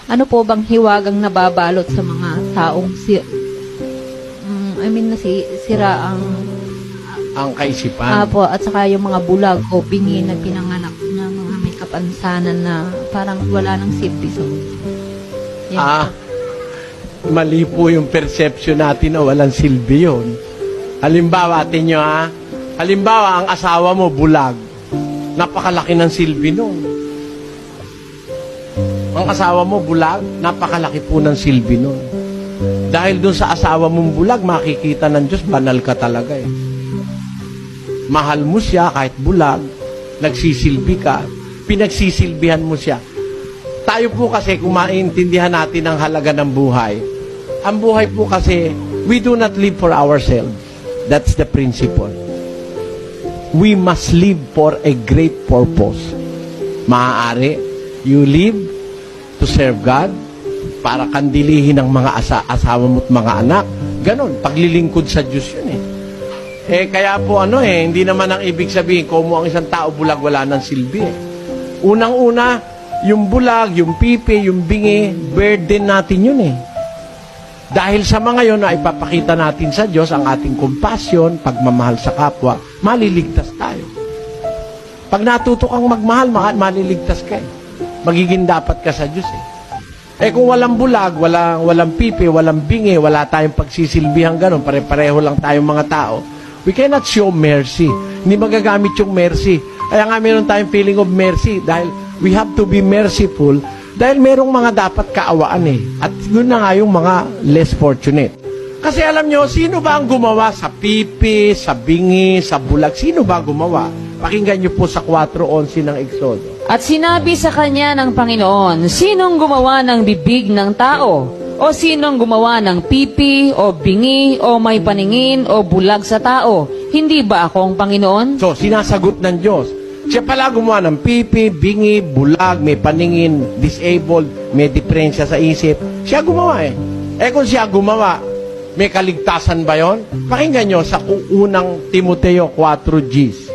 Ano po bang hiwagang nababalot sa mga taong sira Ang kaisipan. po, at saka yung mga bulag o bingi na pinanganak na mga may kapansanan na parang wala nang silbi. So, yan. Mali po yung perception natin na walang silbi yun. Halimbawa, tingnan nyo halimbawa, ang asawa mo bulag. Napakalaki ng silbi nun. Ang asawa mo bulag, napakalaki po ng silbi nun. Dahil dun sa asawa mong bulag, makikita ng Diyos, banal ka talaga eh. Mahal mo siya kahit bulag, nagsisilbi ka, pinagsisilbihan mo siya. Tayo po kasi, kung maintindihan natin ang halaga ng buhay, ang buhay po kasi, we do not live for ourselves. That's the principle. We must live for a great purpose. Maaari, you live to serve God, para kandilihin ang mga asawa mo at mga anak. Ganon, paglilingkod sa Diyos yun eh. Kaya po hindi naman ang ibig sabihin, kung ang isang tao bulag, wala ng silbi eh. Unang-una, yung bulag, yung pipi, yung bingi, burden natin yun eh. Dahil sa mga yun na ipapakita natin sa Diyos ang ating compassion, pagmamahal sa kapwa, maliligtas tayo. Pag natuto kang magmahal, maliligtas ka eh. Magiging dapat ka sa Diyos eh. Kung walang bulag, walang pipi, walang bingi, wala tayong pagsisilbihang gano'n, pare-pareho lang tayong mga tao, we cannot show mercy. Hindi magagamit yung mercy. Kaya nga meron tayong feeling of mercy dahil we have to be merciful dahil merong mga dapat kaawaan eh. At yun na nga yung mga less fortunate. Kasi alam nyo, sino ba ang gumawa sa pipi, sa bingi, sa bulag? Sino ba gumawa? Pakinggan nyo po sa 4:11 ng Exodo. At sinabi sa kanya ng Panginoon, sinong gumawa ng bibig ng tao? O sinong gumawa ng pipi, o bingi, o may paningin, o bulag sa tao? Hindi ba ako ang Panginoon? So, sinasagot ng Diyos. Siya pala gumawa ng pipi, bingi, bulag, may paningin, disabled, may diferensya sa isip. Siya gumawa eh. Kung siya gumawa, may kaligtasan ba yon? Pakinggan nyo sa unang Timoteo 4:10.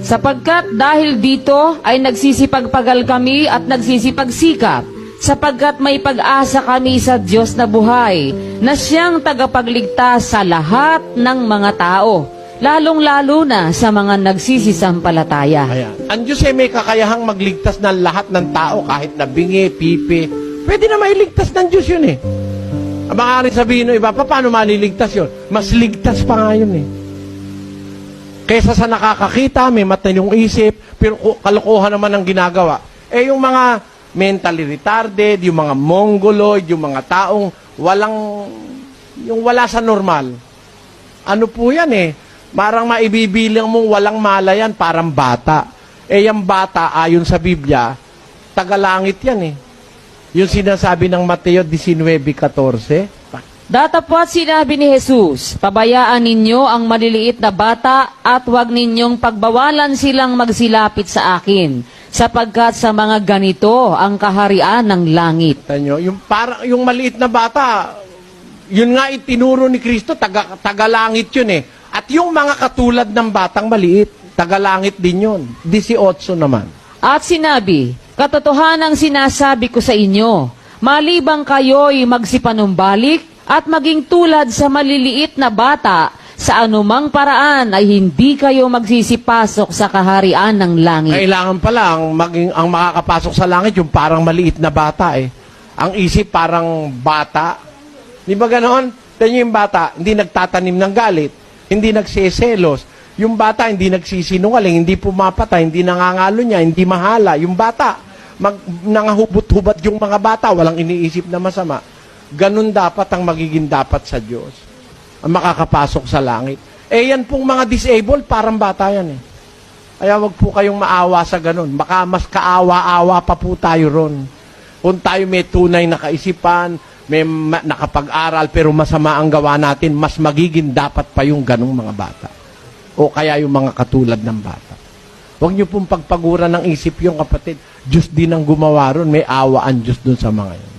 Sapagkat dahil dito ay nagsisipagpagal kami at nagsisipagsikap, sapagkat may pag-asa kami sa Diyos na buhay, na siyang tagapagligtas sa lahat ng mga tao, lalong-lalo na sa mga nagsisisampalataya. Ayan. Ang Diyos ay may kakayahang magligtas ng lahat ng tao, kahit na bingi, pipi. Pwede na mailigtas ng Diyos yun eh. Maaari sabihin ng iba, paano maliligtas yun? Mas ligtas pa nga yun eh. Kaysa sa nakakakita, may matinong isip, pero kalokohan naman ang ginagawa. Yung mga mentally retarded, yung mga mongoloid, yung mga taong wala sa normal. Ano po yan eh? Parang maibibilang mong walang malayan, parang bata. Yung bata, ayon sa Biblia, tagalangit yan eh. Yung sinasabi ng Mateo 19:14, Datapwat sinabi ni Jesus, pabayaan ninyo ang maliliit na bata at huwag ninyong pagbawalan silang magsilapit sa akin, sapagkat sa mga ganito ang kaharian ng langit. Tanyo, yung maliit na bata, yun nga itinuro ni Kristo, tagalangit yun eh. At yung mga katulad ng batang maliit, tagalangit din yun. 18 naman. At sinabi, katotohanang sinasabi ko sa inyo, malibang kayo'y magsipanumbalik at maging tulad sa maliliit na bata, sa anumang paraan ay hindi kayo magsisipasok sa kaharian ng langit. Kailangan pala ang makakapasok sa langit yung parang maliit na bata eh. Ang isip parang bata. Di ba ganon? Tanyo yung bata, hindi nagtatanim ng galit, hindi nagseselos. Yung bata, hindi nagsisinungaling, hindi pumapatay, hindi nangangalo niya, hindi mahala. Yung bata, nangahubot-hubat yung mga bata, walang iniisip na masama. Ganun dapat ang magiging dapat sa Diyos. Ang makakapasok sa langit. Yan pong mga disabled, parang bata yan eh. Kaya wag po kayong maawa sa ganun. Baka mas kaawa-awa pa po tayo ron. Kung tayo may tunay na kaisipan, may nakapag-aral, pero masama ang gawa natin, mas magiging dapat pa yung ganung mga bata. O kaya yung mga katulad ng bata. Huwag niyo pong pagpaguran ng isip yung kapatid. Diyos din ang gumawa ron. May awa ang Diyos dun sa mga yun.